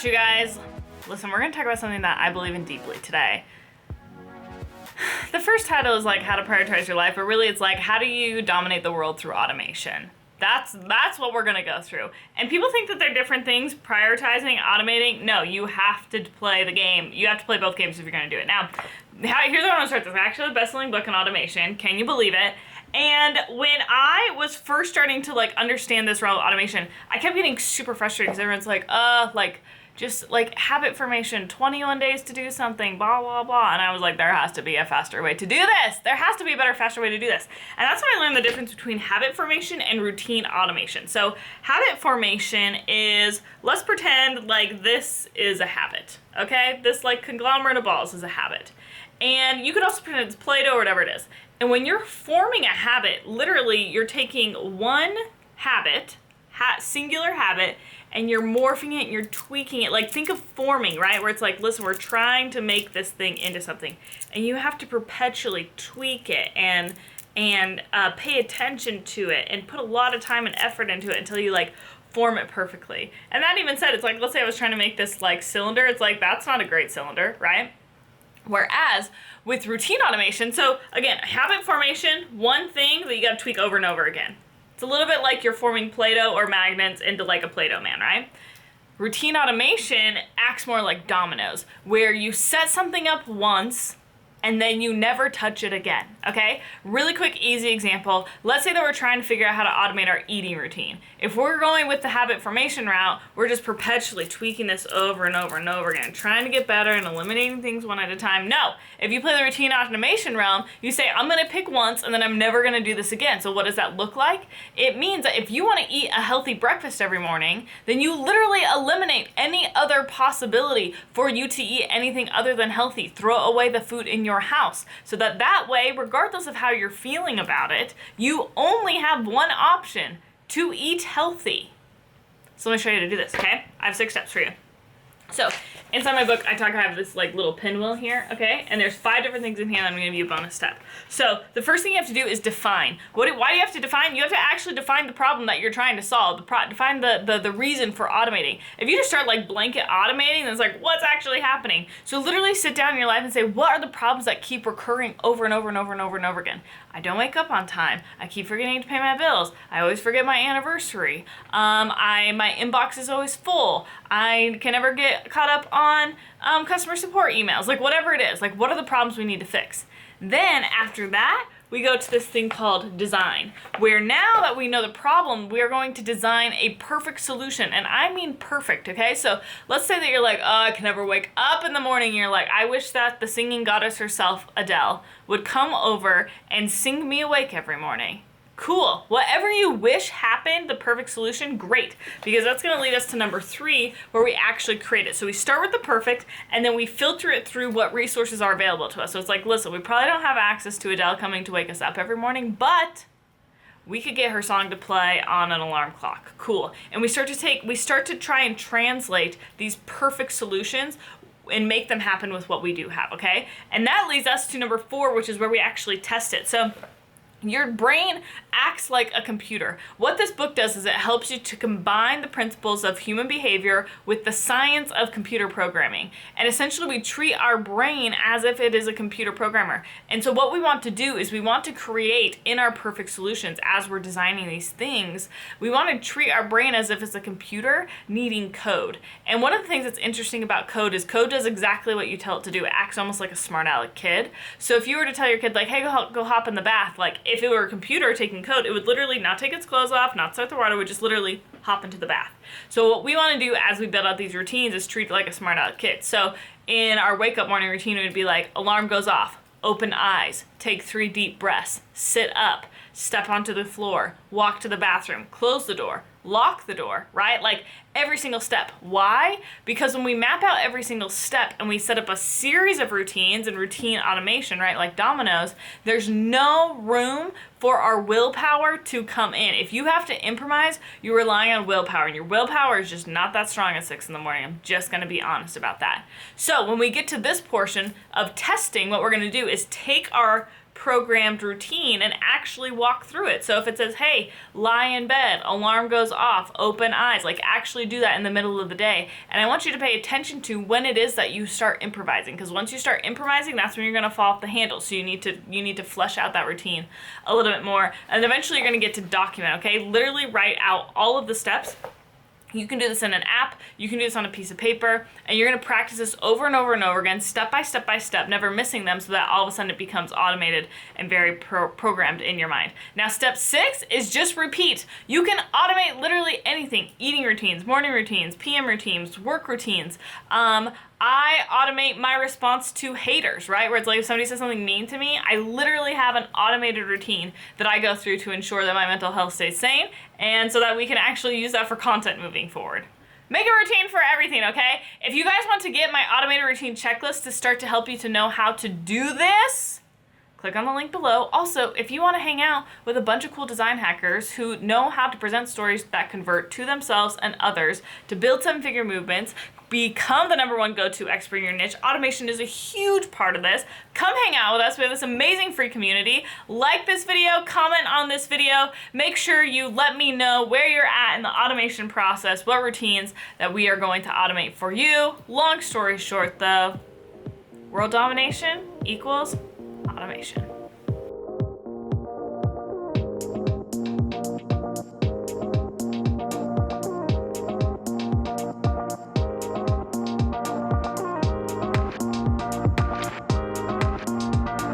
you guys. Listen, we're gonna talk about something that I believe in deeply today. The first title is like how to prioritize your life, but really it's like how do you dominate the world through automation? That's what we're gonna go through. And people think that they're different things, prioritizing, automating. No, you have to play the game. You have to play both games if you're gonna do it. Now, here's how I want to start this. It's actually the best-selling book in automation. Can you believe it? And when I was first starting to like understand this realm of automation, I kept getting super frustrated because everyone's like, just like habit formation, 21 days to do something, blah, blah, blah. And I was like, there has to be a faster way to do this. There has to be a better, faster way to do this. And that's when I learned the difference between habit formation and routine automation. So habit formation is, let's pretend like this is a habit, okay? This like conglomerate of balls is a habit. And you could also pretend it's Play-Doh or whatever it is. And when you're forming a habit, literally you're taking one habit, singular habit, and you're morphing it and you're tweaking it. Like think of forming, right? Where it's like, listen, we're trying to make this thing into something. And you have to perpetually tweak it and pay attention to it and put a lot of time and effort into it until you like form it perfectly. And that even said, it's like, let's say I was trying to make this like cylinder. It's like, that's not a great cylinder, right? Whereas with routine automation, so again, habit formation, one thing that you gotta tweak over and over again. It's a little bit like you're forming Play-Doh or magnets into like a Play-Doh man, right? Routine automation acts more like dominoes, where you set something up once and then you never touch it again, okay? Really quick, easy example. Let's say that we're trying to figure out how to automate our eating routine. If we're going with the habit formation route, we're just perpetually tweaking this over and over and over again, trying to get better and eliminating things one at a time. No, if you play the routine automation realm, you say, I'm gonna pick once and then I'm never gonna do this again. So what does that look like? It means that if you wanna eat a healthy breakfast every morning, then you literally eliminate any other possibility for you to eat anything other than healthy. Throw away the food in your house so that way, regardless of how you're feeling about it, you only have one option: to eat healthy. So let me show you how to do this, okay? I have 6 steps for you. So inside my book, I have this like little pinwheel here, okay? And there's 5 different things in here that I'm gonna give you a bonus step. So the first thing you have to do is define. Why do you have to define? You have to actually define the problem that you're trying to solve, define the reason for automating. If you just start like blanket automating, then it's like, what's actually happening? So literally sit down in your life and say, what are the problems that keep recurring over and over and over and over and over again? I don't wake up on time. I keep forgetting to pay my bills. I always forget my anniversary. My inbox is always full. I can never get caught up on customer support emails. Like whatever it is, like what are the problems we need to fix? Then after that, we go to this thing called design, where now that we know the problem, we are going to design a perfect solution. And I mean perfect, okay? So let's say that you're like, oh, I can never wake up in the morning. You're like, I wish that the singing goddess herself, Adele, would come over and sing me awake every morning. Cool. Whatever you wish happened, the perfect solution, great. Because that's going to lead us to number 3, where we actually create it. So we start with the perfect, and then we filter it through what resources are available to us. So it's like, listen, we probably don't have access to Adele coming to wake us up every morning, but we could get her song to play on an alarm clock. Cool. And we start to try and translate these perfect solutions and make them happen with what we do have, okay? And that leads us to number 4, which is where we actually test it. So your brain acts like a computer. What this book does is it helps you to combine the principles of human behavior with the science of computer programming. And essentially we treat our brain as if it is a computer programmer. And so what we want to do is we want to create in our perfect solutions as we're designing these things, we want to treat our brain as if it's a computer needing code. And one of the things that's interesting about code is code does exactly what you tell it to do. It acts almost like a smart aleck kid. So if you were to tell your kid like, hey, go hop in the bath, like if it were a computer taking code, it would literally not take its clothes off, not start the water, it would just literally hop into the bath. So what we want to do as we build out these routines is treat it like a smart aleck kid. So in our wake up morning routine, it would be like, alarm goes off, open eyes, take 3 deep breaths, sit up, step onto the floor, walk to the bathroom, close the door, lock the door, right? Like every single step. Why? Because when we map out every single step and we set up a series of routines and routine automation, right, like dominoes, there's no room for our willpower to come in. If you have to improvise, you're relying on willpower, and your willpower is just not that strong at 6 in the morning. I'm just gonna be honest about that. So when we get to this portion of testing, what we're gonna do is take our programmed routine and actually walk through it. So if it says, hey, lie in bed, alarm goes off, open eyes, like actually do that in the middle of the day. And I want you to pay attention to when it is that you start improvising, because once you start improvising, that's when you're gonna fall off the handle. So you need to flesh out that routine a little bit more, and eventually you're gonna get to document, okay? Literally write out all of the steps. You can do this in an app, you can do this on a piece of paper, and you're gonna practice this over and over and over again, step by step by step, never missing them, so that all of a sudden it becomes automated and very programmed in your mind. Now, step 6 is just repeat. You can automate literally anything: eating routines, morning routines, PM routines, work routines. I automate my response to haters, right? Where it's like if somebody says something mean to me, I literally have an automated routine that I go through to ensure that my mental health stays sane, and so that we can actually use that for content moving forward. Make a routine for everything, okay? If you guys want to get my automated routine checklist to start to help you to know how to do this, click on the link below. Also, if you want to hang out with a bunch of cool design hackers who know how to present stories that convert to themselves and others to build seven-figure movements, become the #1 go-to expert in your niche. Automation is a huge part of this. Come hang out with us. We have this amazing free community. Like this video, comment on this video. Make sure you let me know where you're at in the automation process, what routines that we are going to automate for you. Long story short though, world domination equals automation.